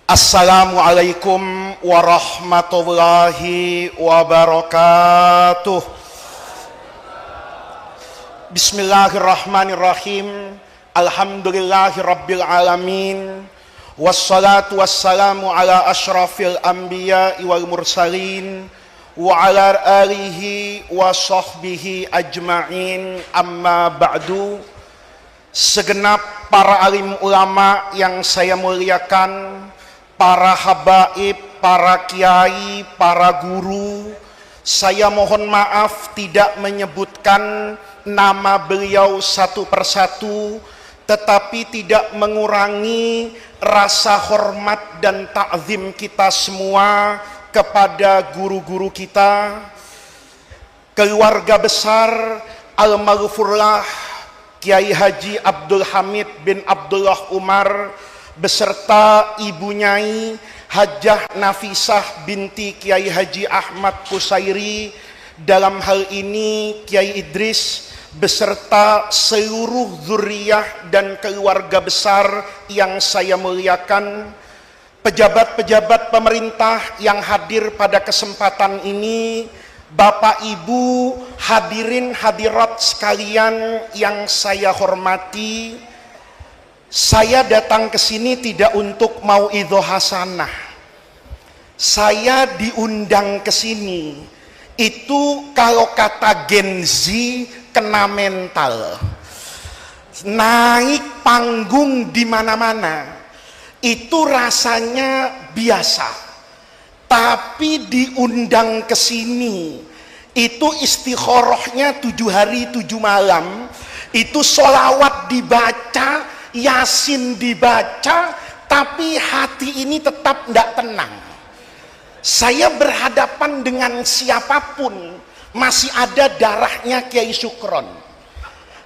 Assalamualaikum warahmatullahi wabarakatuh. Bismillahirrahmanirrahim. Alhamdulillahi rabbil alamin. Wassalatu wassalamu ala ashrafil anbiya wal mursalin wa ala alihi wa sahbihi ajma'in, amma ba'du. Segenap para alim ulama yang saya muliakan, para habaib, para kiai, para guru, saya mohon maaf tidak menyebutkan nama beliau satu persatu, tetapi tidak mengurangi rasa hormat dan ta'zim kita semua kepada guru-guru kita, keluarga besar almarhumlah Kiai Haji Abdul Hamid bin Abdullah Umar beserta Ibu Nyai Hajah Nafisah binti Kiai Haji Ahmad Kusairi, dalam hal ini Kiai Idris beserta seluruh zuriyah dan keluarga besar yang saya muliakan, pejabat-pejabat pemerintah yang hadir pada kesempatan ini, Bapak Ibu hadirin hadirat sekalian yang saya hormati. Saya datang ke sini tidak untuk mauidhah hasanah. Saya diundang ke sini itu kalau kata Gen Z kena mental. Naik panggung di mana-mana itu rasanya biasa. Tapi diundang ke sini itu istikharahnya 7 hari 7 malam, itu sholawat dibaca, Yasin dibaca, tapi hati ini tetap tidak tenang. Saya berhadapan dengan siapapun masih ada darahnya Kiai Syukron.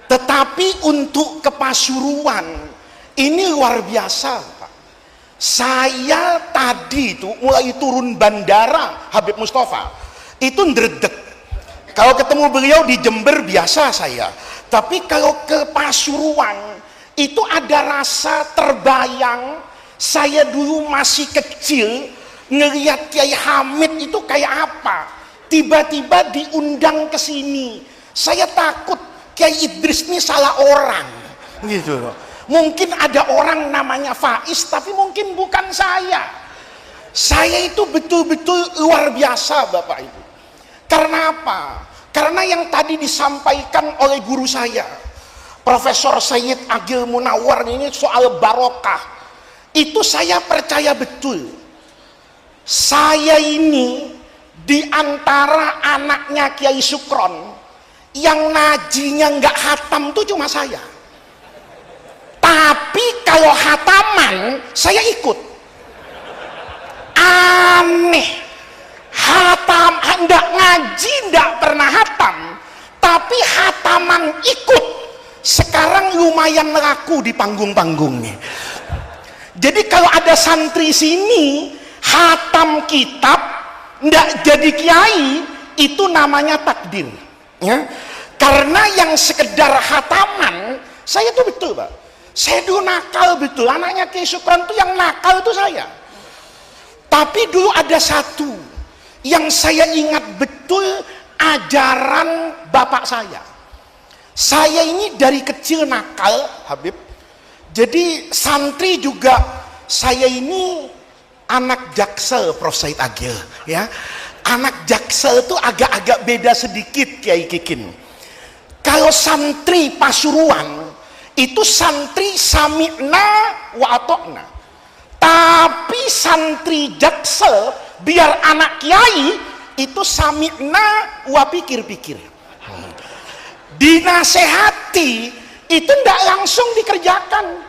Tetapi untuk ke Pasuruan ini luar biasa, Pak. Saya tadi itu mulai turun bandara Habib Mustafa itu ndredeg. Kalau ketemu beliau di Jember biasa saya, tapi kalau ke Pasuruan itu ada rasa terbayang. Saya dulu masih kecil ngelihat Kiai Hamid itu kayak apa, tiba-tiba diundang ke sini. Saya takut Kiai Idris ini salah orang gitu loh. Mungkin ada orang namanya Faiz, tapi mungkin bukan saya. Saya itu betul-betul luar biasa, Bapak Ibu. Karena apa? Karena yang tadi disampaikan oleh guru saya, Profesor Sayyid Agil Munawar, ini soal barokah, itu saya percaya betul. Saya ini di antara anaknya Kiai Syukron yang najinya nggak hatam itu cuma saya. Tapi kalau hataman saya ikut. Aneh, hatam nggak ngaji, nggak pernah hatam, tapi hataman ikut. Sekarang lumayan laku di panggung-panggung nih. Jadi kalau ada santri sini hatam kitab ndak jadi kiai, itu namanya takdir ya. Karena yang sekedar hataman, saya tuh betul, Pak, saya dulu nakal betul. Anaknya Kiai Syukron tuh yang nakal itu saya. Tapi dulu ada satu yang saya ingat betul, ajaran bapak saya. Saya ini dari kecil nakal, Habib. Jadi santri juga, saya ini anak Jaksel, Prof. Said Agil ya. Anak Jaksel itu agak-agak beda sedikit, Kiai Kikin. Kalau santri Pasuruan itu santri sami'na wa atokna. Tapi santri Jaksel biar anak kiai itu sami'na wa pikir-pikir. Dinasehati itu tidak langsung dikerjakan,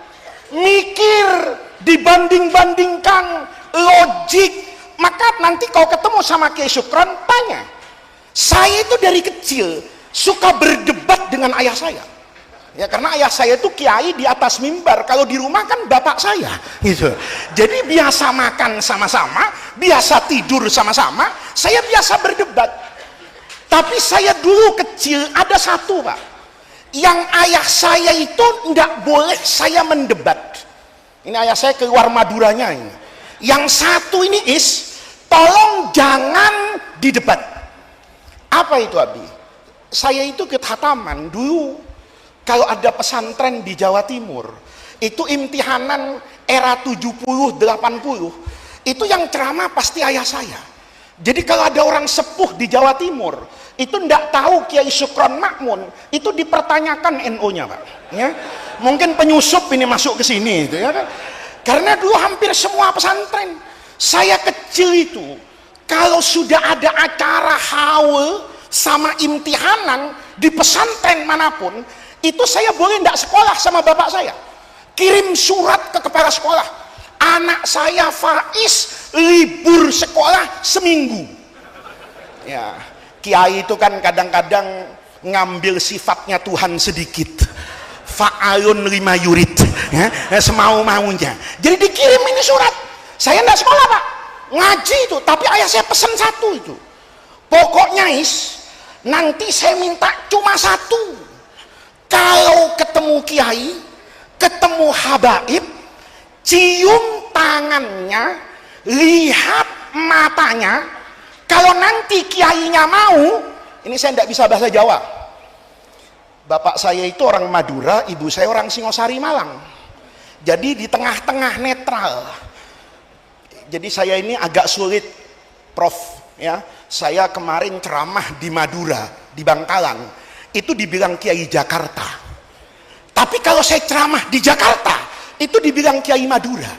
mikir, dibanding-bandingkan, logik. Maka nanti kalau ketemu sama Kiai Syukron tanya. Saya itu dari kecil suka berdebat dengan ayah saya ya, karena ayah saya itu kiai di atas mimbar, kalau di rumah kan bapak saya gitu. Jadi biasa makan sama-sama, biasa tidur sama-sama, saya biasa berdebat. Tapi saya dulu kecil ada satu, Pak, yang ayah saya itu tidak boleh saya mendebat. Ini ayah saya keluar Maduranya ini. Yang satu ini tolong jangan didebat. Apa itu Abi? Saya itu ke Hataman dulu, kalau ada pesantren di Jawa Timur, itu imtihanan era 70, 80, itu yang ceramah pasti ayah saya. Jadi kalau ada orang sepuh di Jawa Timur, itu ndak tahu Kiai Syukron Makmun, itu dipertanyakan NO-nya Pak. Ya, mungkin penyusup ini masuk ke sini, itu ya kan? Karena dulu hampir semua pesantren, saya kecil itu, kalau sudah ada acara haul sama imtihanan di pesantren manapun, itu saya boleh ndak sekolah sama bapak saya. Kirim surat ke kepala sekolah, anak saya Faiz libur sekolah seminggu. Ya, kiai itu kan kadang-kadang ngambil sifatnya Tuhan sedikit. Fa'alun lima yurid, ya, semau-maunya. Jadi dikirim ini surat. Saya enggak sekolah Pak, ngaji itu, tapi ayah saya pesan satu itu. Pokoknya nanti saya minta cuma satu. Kalau ketemu kiai, ketemu habaib, cium tangannya, lihat matanya. Kalau nanti kiainya mau, ini saya enggak bisa bahasa Jawa. Bapak saya itu orang Madura, ibu saya orang Singosari Malang. Jadi di tengah-tengah netral. Jadi saya ini agak sulit, Prof. Ya, saya kemarin ceramah di Madura, di Bangkalan, itu dibilang Kiai Jakarta. Tapi kalau saya ceramah di Jakarta, itu dibilang Kiai Madura.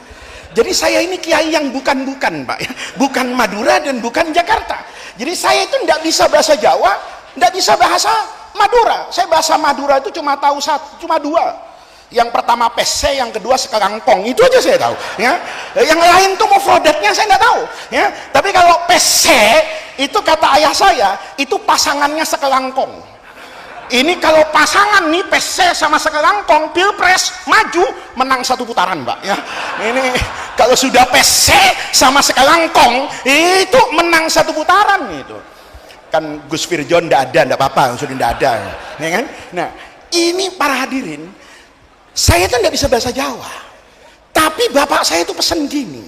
Jadi saya ini kiai yang bukan-bukan Pak, ya. Bukan Madura dan bukan Jakarta. Jadi saya itu tidak bisa bahasa Jawa, tidak bisa bahasa Madura. Saya bahasa Madura itu cuma tahu cuma dua. Yang pertama pese, yang kedua sekelangkong. Itu aja saya tahu. Ya. Yang lain tuh mufradatnya saya nggak tahu. Ya. Tapi kalau pese itu kata ayah saya itu pasangannya sekelangkong. Ini kalau pasangan nih pese sama sekelangkong pilpres maju menang satu putaran Mbak. Ya. Ini kalau sudah pese sama sekelangkong itu menang satu putaran itu. Kan Gus Firjon ndak ada, ndak apa-apa, sudah ndak ada, ya kan? Nah, ini para hadirin, saya itu ndak bisa bahasa Jawa, tapi bapak saya itu pesen gini,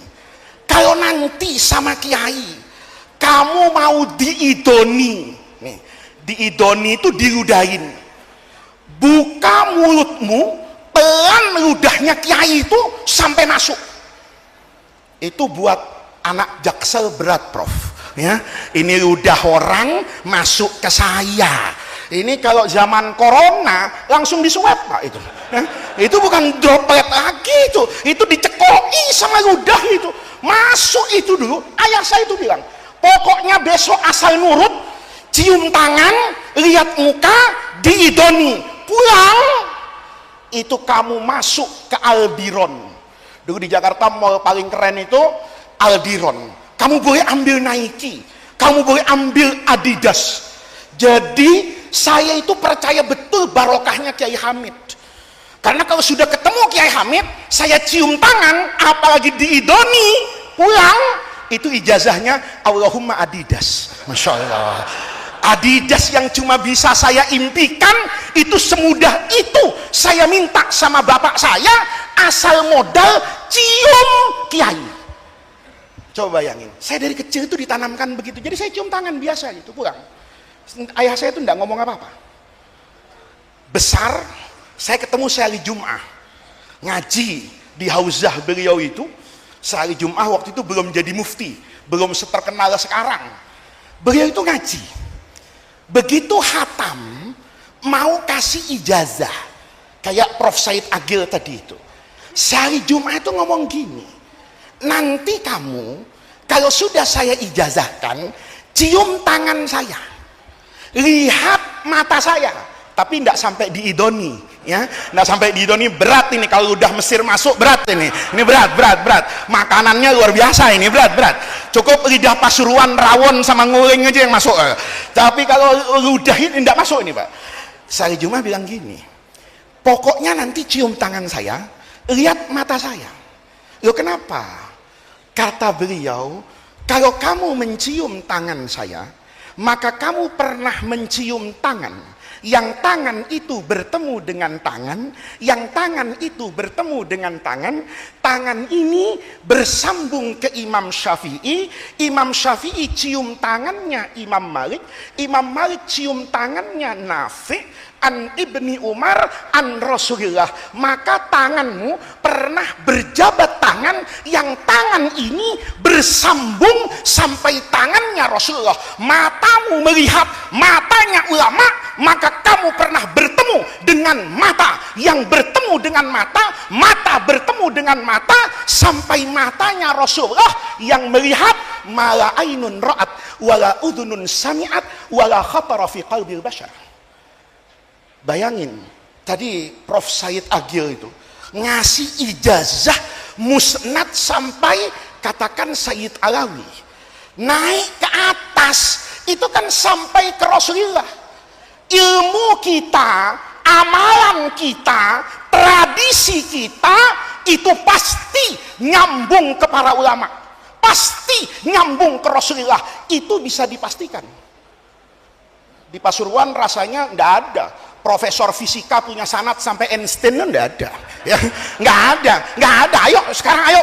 kalau nanti sama kiai, kamu mau diidoni, nih, diidoni itu diludahin, buka mulutmu, pelan ludahnya kiai itu sampai masuk, itu buat anak Jaksel berat, Prof. Ya, ini udah orang masuk ke saya. Ini kalau zaman corona langsung disuap Pak itu. Ya, itu bukan droplet lagi itu dicekoi sama ludah itu. Masuk itu dulu. Ayah saya itu bilang, pokoknya besok asal nurut, cium tangan, lihat muka, diidoni, pulang itu kamu masuk ke Aldiron. Dulu di Jakarta mall paling keren itu Aldiron. Kamu boleh ambil Nike, kamu boleh ambil Adidas. Jadi saya itu percaya betul barokahnya Kiai Hamid. Karena kalau sudah ketemu Kiai Hamid, saya cium tangan, apalagi diidoni, pulang, itu ijazahnya Allahumma Adidas. Masya Allah. Adidas yang cuma bisa saya impikan, itu semudah itu saya minta sama bapak saya, asal modal cium Kiai. Coba bayangin, saya dari kecil itu ditanamkan begitu, jadi saya cium tangan biasa gitu, pulang. Ayah saya itu enggak ngomong apa-apa. Besar, saya ketemu sehari Jum'ah, ngaji di hauzah beliau itu, sehari Jum'ah waktu itu belum jadi mufti, belum seterkenal sekarang. Beliau itu ngaji, begitu hatam, mau kasih ijazah, kayak Prof. Said Agil tadi itu. Sehari Jum'ah itu ngomong gini, nanti kamu kalau sudah saya ijazahkan, cium tangan saya, lihat mata saya, tapi tidak sampai diidoni, ya, tidak sampai diidoni. Berat ini kalau udah Mesir masuk, berat ini berat. Makanannya luar biasa ini, berat. Cukup lidah Pasuruan, rawon sama nguling aja yang masuk. Tapi kalau ludah ini tidak masuk ini Pak. Saya cuma bilang gini, pokoknya nanti cium tangan saya, lihat mata saya. Loh kenapa? Kata beliau, kalau kamu mencium tangan saya, maka kamu pernah mencium tangan yang tangan itu bertemu dengan tangan, yang tangan itu bertemu dengan tangan, tangan ini bersambung ke Imam Syafi'i, Imam Syafi'i cium tangannya Imam Malik, Imam Malik cium tangannya Nafi' an Ibni Umar an Rasulillah. Maka tanganmu pernah berjabat tangan yang tangan ini bersambung sampai tangannya Rasulullah. Matamu melihat matanya ulama, maka kamu pernah bertemu dengan mata yang bertemu dengan mata, mata bertemu dengan mata sampai matanya Rasulullah yang melihat mala ainun ra'at wala udhunun sami'at wala khatara fi qalbil bashar. Bayangin, tadi Prof. Said Agil itu ngasih ijazah musnad sampai katakan Sayyid Alawi. Naik ke atas, itu kan sampai ke Rasulullah. Ilmu kita, amalan kita, tradisi kita, itu pasti nyambung ke para ulama. Pasti nyambung ke Rasulullah. Itu bisa dipastikan. Di Pasuruan rasanya enggak ada. Profesor fisika punya sanad sampai Einstein enggak ada. Ya, enggak ada. Ayo sekarang ayo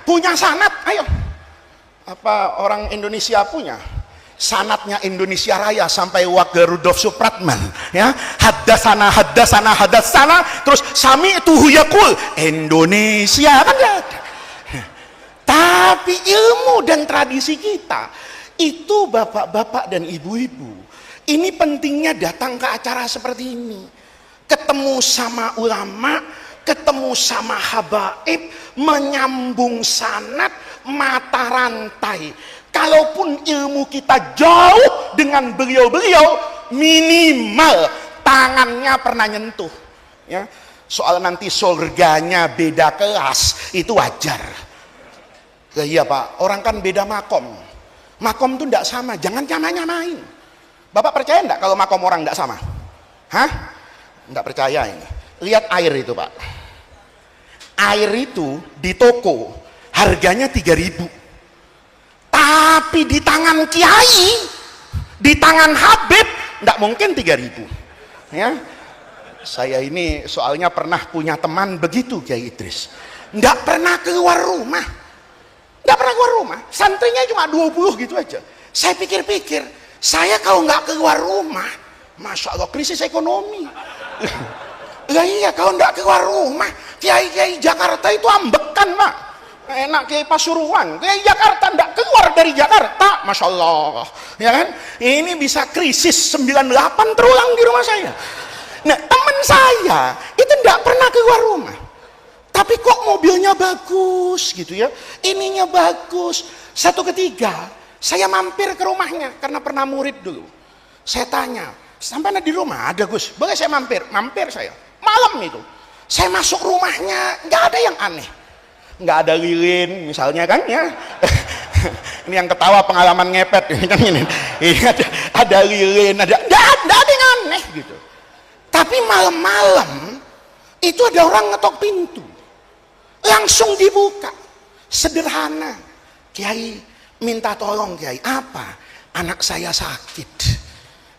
punya sanad, ayo. Apa orang Indonesia punya? Sanadnya Indonesia Raya sampai Warga Rudolf Supratman, ya. Haddasana terus sami itu huyakul Indonesia kan enggak ada. Tapi ilmu dan tradisi kita itu bapak-bapak dan ibu-ibu. Ini pentingnya datang ke acara seperti ini, ketemu sama ulama, ketemu sama habaib, menyambung sanad, mata rantai. Kalaupun ilmu kita jauh dengan beliau-beliau, minimal tangannya pernah nyentuh. Ya, soal nanti surganya beda kelas itu wajar. Ya, iya Pak, orang kan beda makom. Makom itu tidak sama, jangan nyamain. Bapak percaya enggak kalau makom orang enggak sama? Hah? Enggak percaya ini. Lihat air itu Pak. Air itu di toko harganya 3.000. Tapi di tangan kiai, di tangan Habib enggak mungkin 3.000. Ya. Saya ini soalnya pernah punya teman begitu Kiai Idris. Enggak pernah keluar rumah. Enggak pernah keluar rumah. Santrinya cuma 20 gitu aja. Saya pikir-pikir, saya kalau nggak keluar rumah, masya Allah krisis ekonomi. Ya iya, kalau nggak keluar rumah, kiai-kiai Jakarta itu ambekan Pak. Enak kiai Pasuruan, kiai Jakarta nggak keluar dari Jakarta, masya Allah. Ya kan? Ini bisa krisis 98 terulang di rumah saya. Nah teman saya itu nggak pernah keluar rumah, tapi kok mobilnya bagus gitu ya, ininya bagus. Satu ketiga saya mampir ke rumahnya karena pernah murid dulu. Saya tanya, sampai di rumah? Ada Gus, boleh saya mampir? Mampir saya. Malam itu, saya masuk rumahnya, nggak ada yang aneh. Nggak ada lilin, misalnya kan ya. Ini yang ketawa pengalaman ngepet ini kan ini. Ada lilin, nggak ada yang aneh gitu. Tapi malam-malam itu ada orang ngetok pintu, langsung dibuka. Sederhana, Kiai, minta tolong Kiai. Apa? Anak saya sakit.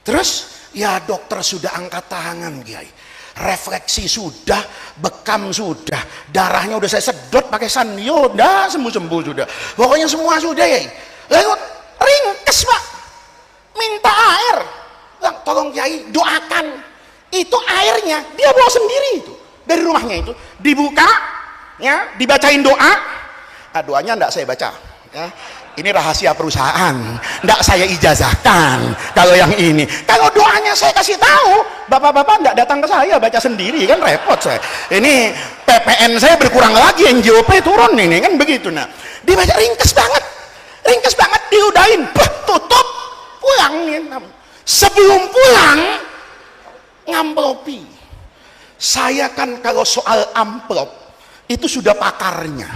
Terus ya dokter sudah angkat tangan Kiai, refleksi sudah, bekam sudah, darahnya udah saya sedot pakai sanyo, udah sembuh-sembuh sudah, pokoknya semua sudah ya. Lalu ringkes Pak, minta air, bilang, tolong Kiai doakan. Itu airnya dia bawa sendiri itu dari rumahnya, itu dibuka ya, dibacain doa. Doanya enggak saya baca ya. Ini rahasia perusahaan, enggak saya ijazahkan. Kalau yang ini, kalau doanya saya kasih tahu, bapak-bapak enggak datang ke saya, baca sendiri kan repot saya. Ini PPN saya berkurang lagi, NJOP turun ini kan begitu. Nah, dibaca ringkes banget, diudahin, tutup, pulang nih. Sebelum pulang ngamplopi. Saya kan kalau soal amplop itu sudah pakarnya.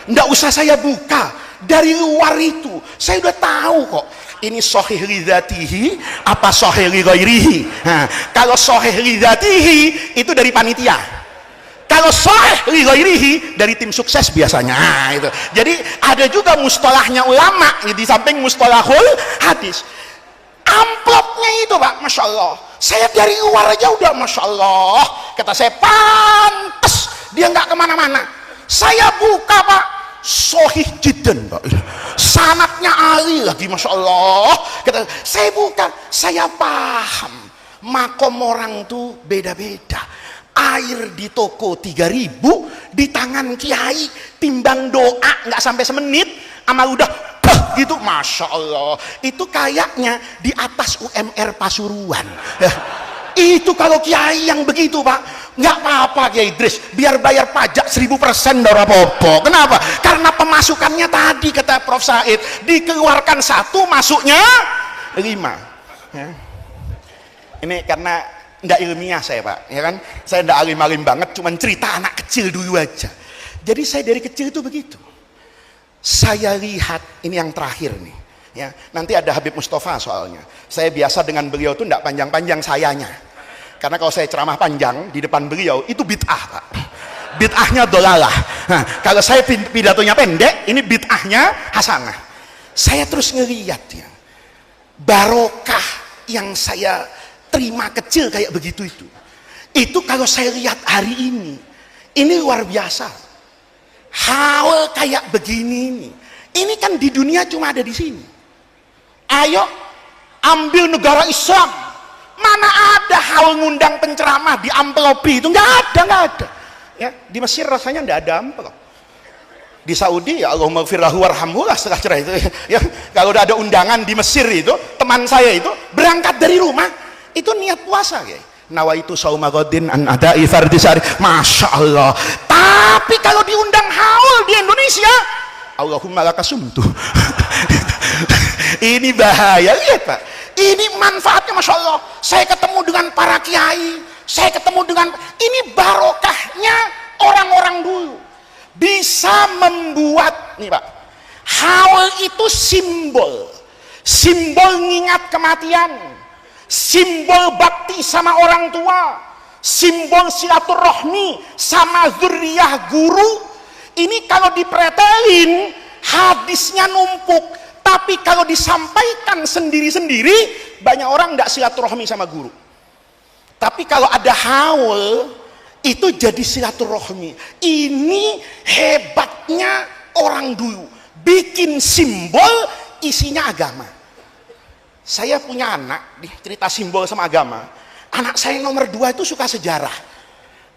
Enggak usah saya buka. Dari luar itu saya udah tahu kok ini sahih li dzatihi apa sahih li ghairihi. Nah, kalau sahih li dzatihi itu dari panitia, kalau sahih li ghairihi dari tim sukses biasanya. Nah, itu jadi ada juga mustalahnya ulama di samping mustalahul hadis. amplopnya itu Pak, Masya Allah, saya dari luar aja udah Masya Allah, kata saya, pantes dia nggak kemana-mana. Saya buka Pak, Sohih Jiddan Pak, sanadnya Ali lagi Masya Allah, kata saya buka, saya paham makom orang tuh beda-beda. Air di toko 3.000, di tangan kiai timbang doa nggak sampai semenit amal udah gitu, Masya Allah. Itu kayaknya di atas UMR Pasuruan. Itu kalau kiai yang begitu Pak, nggak apa-apa Kiai Idris, biar bayar pajak 1000% nggak apa-apa. Kenapa? Karena pemasukannya tadi kata Prof Said, dikeluarkan 1 masuknya 5 ya. Ini karena nggak ilmiah saya Pak, ya kan? Saya nggak alim-alim banget, cuman cerita anak kecil dulu aja. Jadi saya dari kecil itu begitu. Saya lihat, ini yang terakhir nih, ya. Nanti ada Habib Mustafa soalnya. Saya biasa dengan beliau tuh nggak panjang-panjang sayanya. Karena kalau saya ceramah panjang di depan beliau itu bid'ah Pak. Bid'ahnya dolalah. Nah, kalau saya pidatonya pendek, ini bid'ahnya hasanah. Saya terus ngeliat ya, barokah yang saya terima kecil kayak begitu itu kalau saya lihat hari ini luar biasa. Hal kayak begini ini kan di dunia cuma ada di sini. Ayo ambil negara Islam, mana ada hal ngundang penceramah di amplopi itu, nggak ada ya. Di Mesir rasanya nggak ada amplop, di Saudi ya Allahumma gfirlahu warhamhu lah setelah cerai itu ya. Kalau udah ada undangan di Mesir itu, teman saya itu berangkat dari rumah itu niat puasa ya, nawaitu shauma ghadin an ada'i fardhi syahri, Masya Allah. Tapi kalau diundang haul di Indonesia, Allahumma lakasumtu. Ini bahaya, lihat Pak, ini manfaatnya Masya Allah. Saya ketemu dengan para kiai, saya ketemu dengan, ini barokahnya orang-orang dulu bisa membuat nih Pak, haul itu simbol ngingat kematian, simbol bakti sama orang tua, simbol silaturahmi sama zuriyah guru. Ini kalau dipretelin hadisnya numpuk, tapi kalau disampaikan sendiri-sendiri banyak orang tidak silaturahmi sama guru. Tapi kalau ada haul itu jadi silaturahmi. Ini hebatnya orang dulu, bikin simbol isinya agama. Saya punya anak, cerita simbol sama agama. Anak saya nomor 2 itu suka sejarah.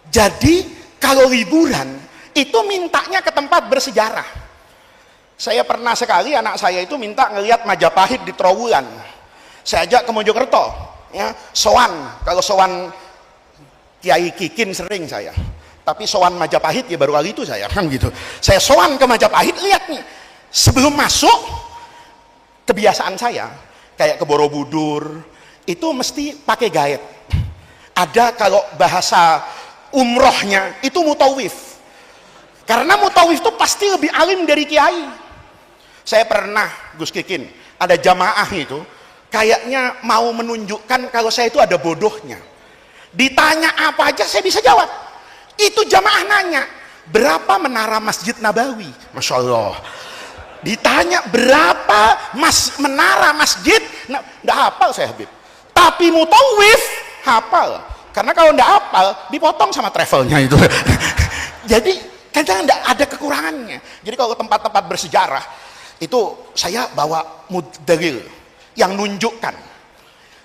Jadi kalau liburan itu mintanya ke tempat bersejarah. Saya pernah sekali anak saya itu minta ngelihat Majapahit di Trowulan. Saya ajak ke Mojokerto, ya, sowan. Kalau sowan Kiai Kikin sering saya. Tapi sowan Majapahit ya baru kali itu saya kan gitu. Saya sowan ke Majapahit, lihat nih. Sebelum masuk, kebiasaan saya kayak ke Borobudur itu mesti pakai gaet. Ada kalau bahasa umrohnya itu mutawif, karena mutawif itu pasti lebih alim dari kiai. Saya pernah Gus Kikin ada jamaah itu kayaknya mau menunjukkan kalau saya itu ada bodohnya. Ditanya apa aja saya bisa jawab. Itu jamaah nanya berapa menara Masjid Nabawi, Masya Allah. Ditanya berapa menara masjid, nah, nggak hafal saya Habib. Tapi mutawif hafal, karena kalau nggak hafal dipotong sama travelnya itu. Jadi kadang nggak ada kekurangannya. Jadi kalau tempat-tempat bersejarah itu saya bawa dalil yang nunjukkan.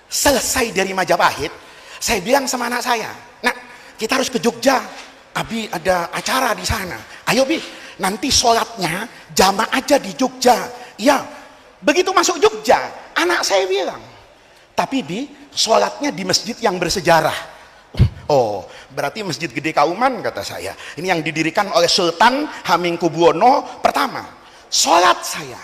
Selesai dari Majapahit, saya bilang sama anak saya, nah kita harus ke Jogja, Abi ada acara di sana, ayo Bi, nanti sholatnya jamaah aja di Jogja. Ya, begitu masuk Jogja, anak saya bilang, tapi Bi, sholatnya di masjid yang bersejarah. Oh, berarti Masjid Gede Kauman kata saya. Ini yang didirikan oleh Sultan Hamengkubuwono pertama. Sholat saya,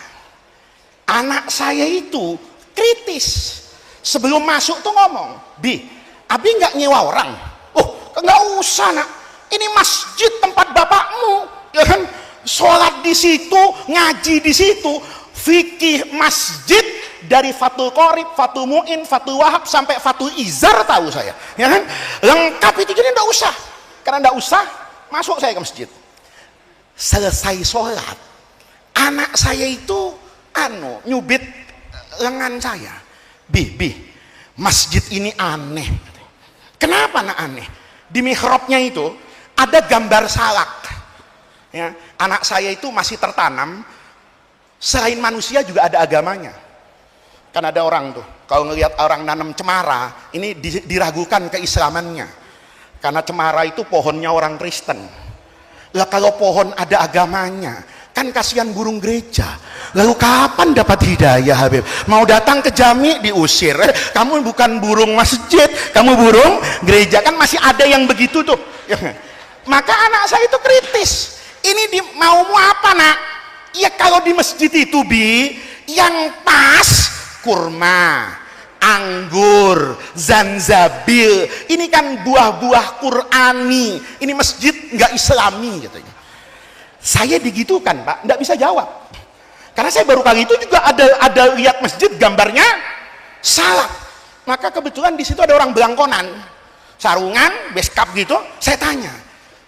anak saya itu kritis. Sebelum masuk tuh ngomong, Bi, Abi nggak nyewa orang? Oh, nggak usah nak. Ini masjid tempat bapakmu, ya kan? Sholat di situ, ngaji di situ, fikih masjid dari Fathul Qorib, Fathul Mu'in, Fathul Wahab sampai Fathul Izar tahu saya, ya kan? Lengkap itu, jadi nggak usah. Karena nggak usah, masuk saya ke masjid. Selesai sholat, anak saya itu nyubit lengan saya. Bi, masjid ini aneh. Kenapa nak aneh? Di mihrabnya itu ada gambar salak. Ya, anak saya itu masih tertanam, selain manusia juga ada agamanya. Kan ada orang tuh, kalau ngelihat orang nanam cemara, ini diragukan keislamannya. Karena cemara itu pohonnya orang Kristen. Lah kalau pohon ada agamanya, kan kasihan burung gereja. Lalu kapan dapat hidayah, Habib? Mau datang ke jami diusir. Kamu bukan burung masjid, kamu burung gereja. Kan masih ada yang begitu tuh. Maka anak saya itu kritis. Ini maumu apa, nak? Ya kalau di masjid itu, Bi, yang pas kurma, anggur, zanzabil. Ini kan buah-buah Qur'ani. Ini masjid nggak Islami katanya. Saya digitukan, Pak, nggak bisa jawab. Karena saya baru kali itu juga ada lihat masjid gambarnya salak. Maka kebetulan di situ ada orang belangkonan, sarungan, beskap gitu. Saya tanya,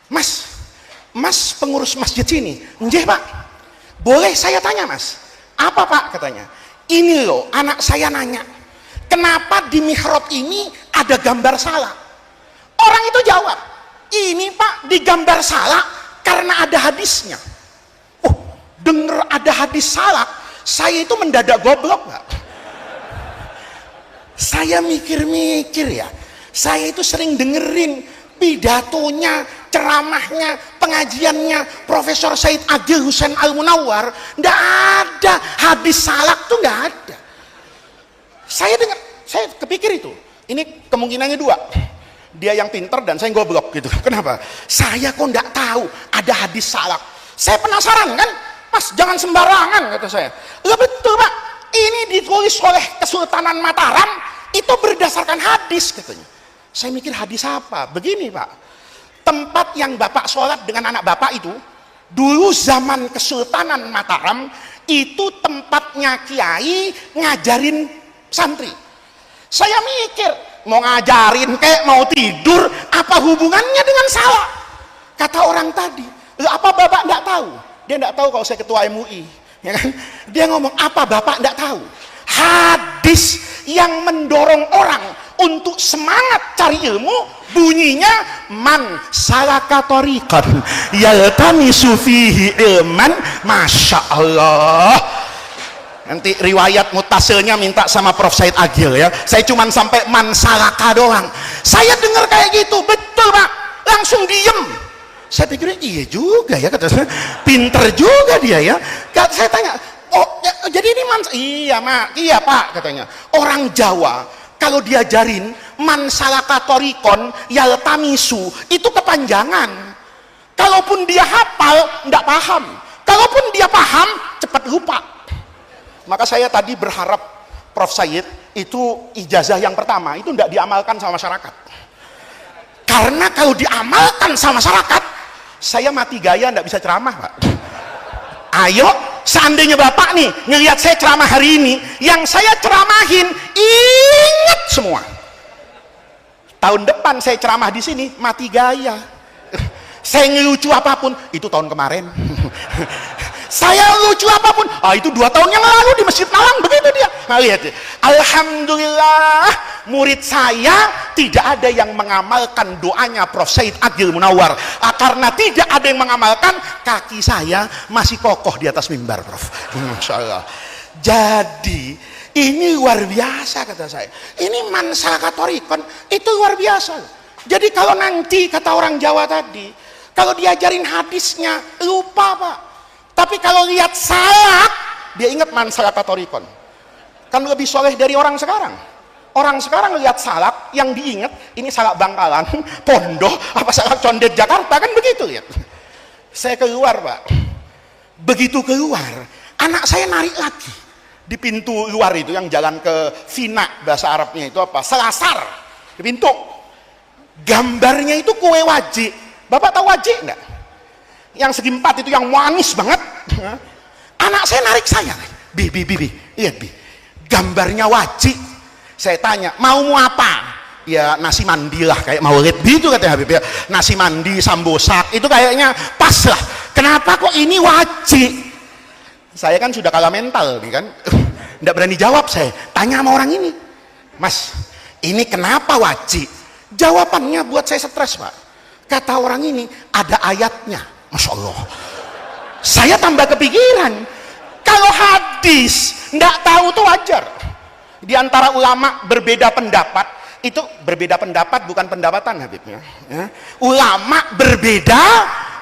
Mas pengurus masjid sini? Nggih, Pak. Boleh saya tanya, Mas? Apa, Pak? Katanya. Ini loh, anak saya nanya, kenapa di mihrab ini ada gambar salak? Orang itu jawab, ini Pak digambar salak karena ada hadisnya. Oh, denger ada hadis salak, saya itu mendadak goblok Pak. Saya mikir-mikir ya, saya itu sering dengerin pidatonya, ceramahnya, pengajiannya Profesor Said Agil Husain Al-Munawwar. Nggak ada hadis salak tuh, nggak ada. Saya dengar, saya kepikir itu. Ini kemungkinannya dua. Dia yang pinter dan saya goblok gitu. Kenapa? Saya kok nggak tahu ada hadis salak. Saya penasaran kan, Mas jangan sembarangan kata saya. Lah betul Pak, ini ditulis oleh Kesultanan Mataram, itu berdasarkan hadis katanya. Saya mikir hadis apa? Begini Pak, tempat yang Bapak sholat dengan anak Bapak itu, dulu zaman Kesultanan Mataram, itu tempatnya kiai ngajarin santri. Saya mikir, mau ngajarin kayak mau tidur, apa hubungannya dengan salak? Kata orang tadi, apa Bapak enggak tahu? Dia enggak tahu kalau saya ketua MUI, ya kan? Dia ngomong, apa Bapak enggak tahu? Hadis yang mendorong orang untuk semangat cari ilmu bunyinya man salaka tariqan yaltamisu fihi ilman, masya Allah. Nanti riwayat mutasilnya minta sama Prof Said Agil ya. Saya cuman sampai man salaka doang. Saya dengar kayak gitu, betul Pak, langsung diem. Saya pikir iya juga ya, kata saya, pinter juga dia ya. Saya tanya, oh ya, jadi ini man, iya Mak, iya Pak katanya. Orang Jawa kalau diajarin man salaka torikon yaltamisu, itu kepanjangan. Kalaupun dia hafal nggak paham, kalaupun dia paham cepat lupa. Maka saya tadi berharap Prof Said itu ijazah yang pertama itu tidak diamalkan sama masyarakat. Karena kalau diamalkan sama masyarakat, saya mati gaya tidak bisa ceramah Pak. Ayo, seandainya Bapak nih ngelihat saya ceramah hari ini, yang saya ceramahin ingat semua. Tahun depan saya ceramah di sini mati gaya. Saya ngelucu apapun, itu tahun kemarin. Saya lucu apapun, itu 2 tahun yang lalu di Masjid Malang, begitu dia. Nah, lihat, alhamdulillah murid saya tidak ada yang mengamalkan doanya Prof Said Agil Munawwar. Karena tidak ada yang mengamalkan, kaki saya masih kokoh di atas mimbar Prof. Masya Allah. Jadi ini luar biasa kata saya. Ini man salaka torikon, itu luar biasa. Jadi kalau nanti kata orang Jawa tadi, kalau diajarin hadisnya lupa Pak. Tapi kalau lihat salak, dia ingat man salaka torikon. Kan lebih soleh dari orang sekarang. Orang sekarang lihat salak, yang diingat ini salak Bangkalan, Pondok, apa salak Condet Jakarta, kan begitu ya. Saya keluar Pak. Begitu keluar, anak saya narik lagi di pintu luar itu yang jalan ke Vina, bahasa Arabnya itu apa? Selasar. Di pintu. Gambarnya itu kue wajik. Bapak tahu wajik enggak? Yang segi 4 itu yang manis banget. Anak saya narik saya, bi, lihat bi, gambarnya wajib. Saya tanya, mau apa? Ya nasi mandi lah, kayak maulid gitu katanya Habib ya. Nasi mandi, sambosak, itu kayaknya pas lah. Kenapa kok ini wajib? Saya kan sudah kalah mental nih kan, nggak berani jawab. Saya tanya sama orang ini, Mas, ini kenapa wajib? Jawabannya buat saya stres, Pak. Kata orang ini, ada ayatnya. Masya Allah. Saya tambah kepikiran. Kalau hadis nggak tahu tuh wajar. Di antara ulama berbeda pendapat, itu berbeda pendapat bukan pendapatan Habibnya. Ya. Ulama berbeda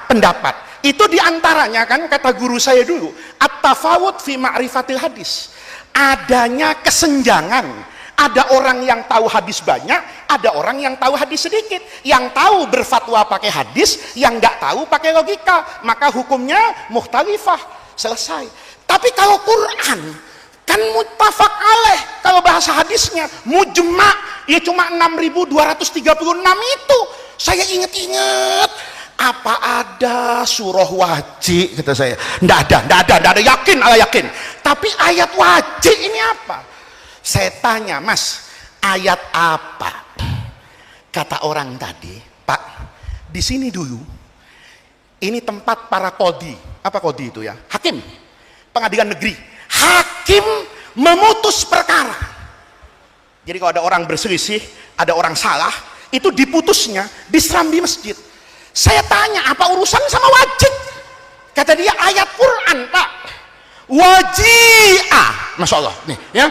pendapat. Itu diantaranya kan kata guru saya dulu, at-tafawut fi ma'rifatil hadis. Adanya kesenjangan. Ada orang yang tahu hadis banyak, ada orang yang tahu hadis sedikit. Yang tahu berfatwa pakai hadis, yang nggak tahu pakai logika. Maka hukumnya mukhtalifah, selesai. Tapi kalau Quran, kan muttafaq alaih. Kalau bahasa hadisnya, mujma', ya cuma 6.236 itu. Saya inget-inget, apa ada surah wajib, kata saya. Nggak ada, yakin, ala yakin. Tapi ayat wajib ini apa? Saya tanya, Mas, ayat apa? Kata orang tadi, Pak, di sini dulu, ini tempat para kodi. Apa kodi itu ya? Hakim, pengadilan negeri. Hakim memutus perkara. Jadi kalau ada orang berselisih, ada orang salah, itu diputusnya di serambi masjid. Saya tanya, apa urusan sama wajib? Kata dia, ayat Quran, Pak. Waji'ah, Masya Allah nih ya,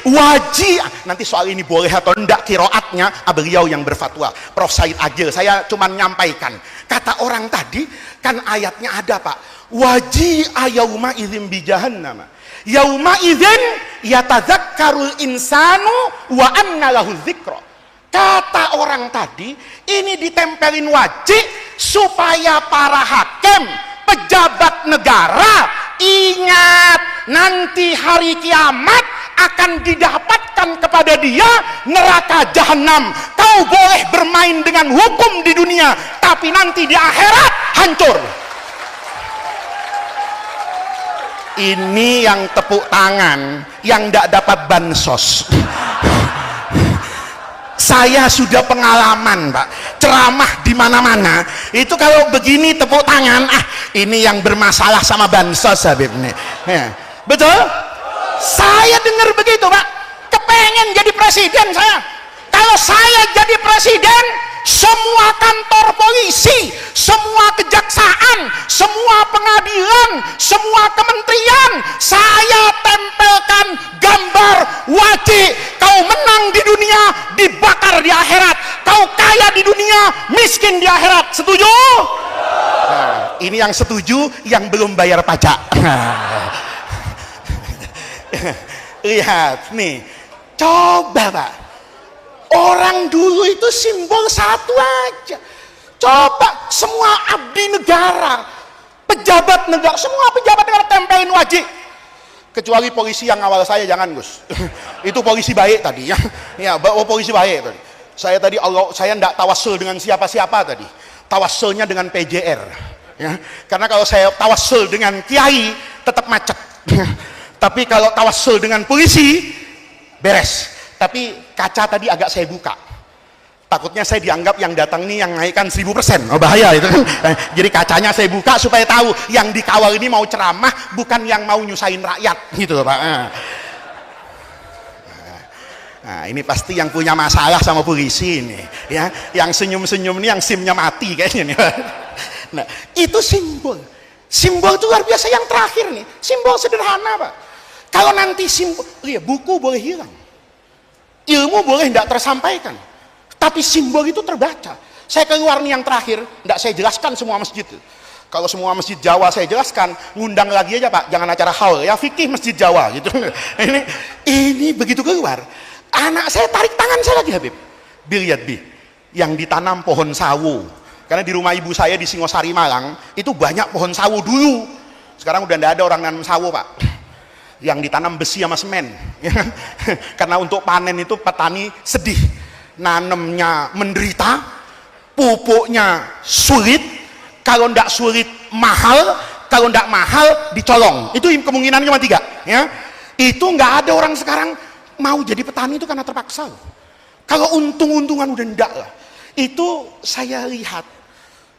waji'ah. Nanti soal ini boleh atau enggak kiroatnya beliau yang berfatwa, Prof. Said Agil. Saya cuma nyampaikan. Kata orang tadi kan ayatnya ada, Pak. Waji'ah yauma idzin bi jahannam, yauma idzin yatadzakkarul insanu wa anna lahu dzikra. Kata orang tadi ini ditempelin wajib supaya para hakim, pejabat negara ingat nanti hari kiamat akan didapatkan kepada dia neraka jahanam. Kau boleh bermain dengan hukum di dunia, tapi nanti di akhirat hancur. Ini yang tepuk tangan, yang tidak dapat bansos. Saya sudah pengalaman, Pak, ceramah di mana-mana. Itu kalau begini tepuk tangan, ini yang bermasalah sama bansos, Habib nih. Ya. Betul? Saya dengar begitu, Pak. Kepengen jadi presiden saya. Kalau saya jadi presiden, semua kantor polisi, semua kejaksaan, semua pengadilan, semua kementerian, saya tempelkan gambar wajib. Kau menang di dunia, dibakar di akhirat. Kau kaya di dunia, miskin di akhirat. Setuju? Nah, ini yang setuju, yang belum bayar pajak. Lihat nih, coba Pak. Orang dulu itu simbol satu aja. Coba semua abdi negara, pejabat negara, semua pejabat negara tempelin wajib. Kecuali polisi yang awal saya, jangan Gus. Itu polisi baik tadi ya. Ya, polisi baik tadi. Saya tadi saya enggak tawassul dengan siapa-siapa tadi. Tawassulnya dengan PJR. Ya. Karena kalau saya tawassul dengan kiai tetap macet. Tapi kalau tawassul dengan polisi beres. Tapi kaca tadi agak saya buka, takutnya saya dianggap yang datang ini yang naikkan 1000%. Oh, bahaya itu. Jadi kacanya saya buka supaya tahu yang dikawal ini mau ceramah, bukan yang mau nyusahin rakyat gitu Pak. Nah, ini pasti yang punya masalah sama polisi ini ya, yang senyum-senyum ini yang SIM-nya mati kayaknya nih. Nah, itu simbol itu luar biasa. Yang terakhir nih, simbol sederhana Pak. Kalau nanti simbol, lihat, buku boleh hilang, ilmu boleh tidak tersampaikan, tapi simbol itu terbaca. Saya keluar nih yang terakhir, tidak saya jelaskan semua masjid. Kalau semua masjid Jawa saya jelaskan, ngundang lagi aja Pak, jangan acara haul ya, fikih masjid Jawa gitu. Ini begitu keluar, anak saya tarik tangan saya lagi, Habib, lihat yang ditanam pohon sawo. Karena di rumah ibu saya di Singosari Malang itu banyak pohon sawo dulu. Sekarang udah tidak ada orang nanam sawo Pak. Yang ditanam besi sama semen, ya. Karena untuk panen itu petani sedih, nanemnya menderita, pupuknya sulit, kalau ndak sulit mahal, kalau ndak mahal dicolong. Itu kemungkinan cuma 3 ya. Itu nggak ada orang sekarang mau jadi petani itu karena terpaksa. Kalau untung-untungan udah ndak lah. Itu saya lihat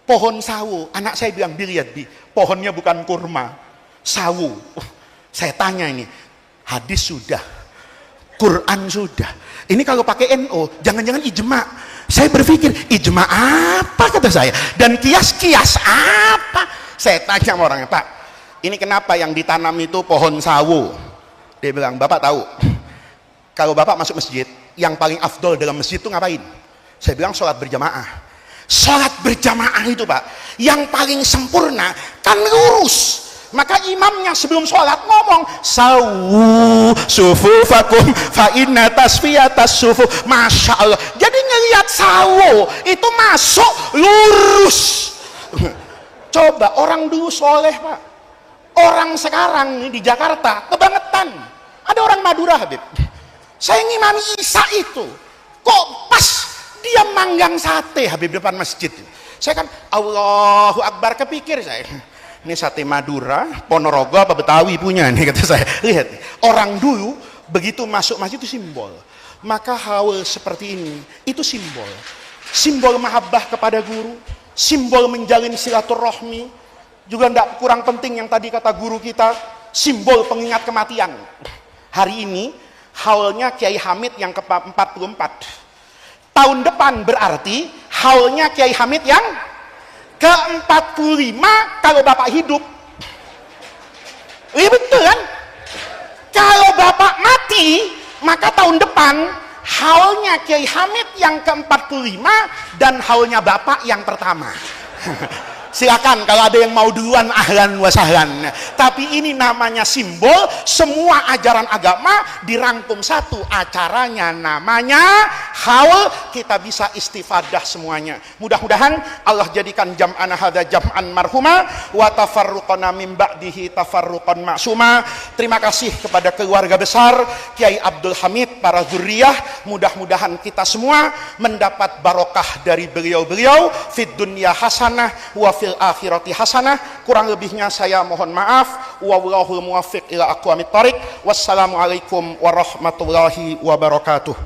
pohon sawo, anak saya bilang, lihat pohonnya bukan kurma, sawo. Saya tanya ini, hadis sudah, Quran sudah. Ini kalau pakai NO, jangan-jangan ijma. Saya berpikir, ijma apa kata saya? Dan kias apa? Saya tanya sama orangnya, Pak, ini kenapa yang ditanam itu pohon sawo? Dia bilang, Bapak tahu, kalau Bapak masuk masjid, yang paling afdol dalam masjid itu ngapain? Saya bilang, sholat berjamaah. Sholat berjamaah itu, Pak, yang paling sempurna, kan lurus. Maka imamnya sebelum sholat ngomong sawu sufufakum fa inna tasfiyatas sufuf. Masya Allah, jadi ngelihat sawu itu masuk lurus. Coba orang dulu soleh, Pak. Orang sekarang di Jakarta kebangetan. Ada orang Madura, Habib, saya ngimami Isya itu kok pas dia manggang sate, Habib, depan masjid. Saya kan Allahu Akbar, kepikir saya, ini sate Madura, Ponorogo apa Betawi punya nih, kata saya. Lihat, orang dulu begitu masuk masjid itu simbol. Maka hal seperti ini itu simbol. Simbol mahabbah kepada guru, simbol menjalin silaturahmi. Juga tidak kurang penting yang tadi kata guru kita, simbol pengingat kematian. Hari ini haulnya Kiai Hamid yang ke-44. Tahun depan berarti haulnya Kiai Hamid yang ke-45 kalau Bapak hidup. Iya betul kan? Kalau Bapak mati, maka tahun depan haulnya Kiai Hamid yang ke-45 dan haulnya Bapak yang pertama. Silakan kalau ada yang mau duluan, ahlan wa sahlan. Tapi ini namanya simbol, semua ajaran agama dirangkum satu, acaranya namanya haul, kita bisa istifadah semuanya. Mudah-mudahan Allah jadikan jam'ana hadza jam'an marhuma wa tafarruqana min ba'dihi tafarruqan ma'suma. Terima kasih kepada keluarga besar Kiai Abdul Hamid, para zuriyah. Mudah-mudahan kita semua mendapat barokah dari beliau-beliau fid dunya hasanah wa fil akhirati hasanah. Kurang lebihnya saya mohon maaf. Wallahul muwaffiq ila aqwamit thariq. Wassalamualaikum warahmatullahi wabarakatuh.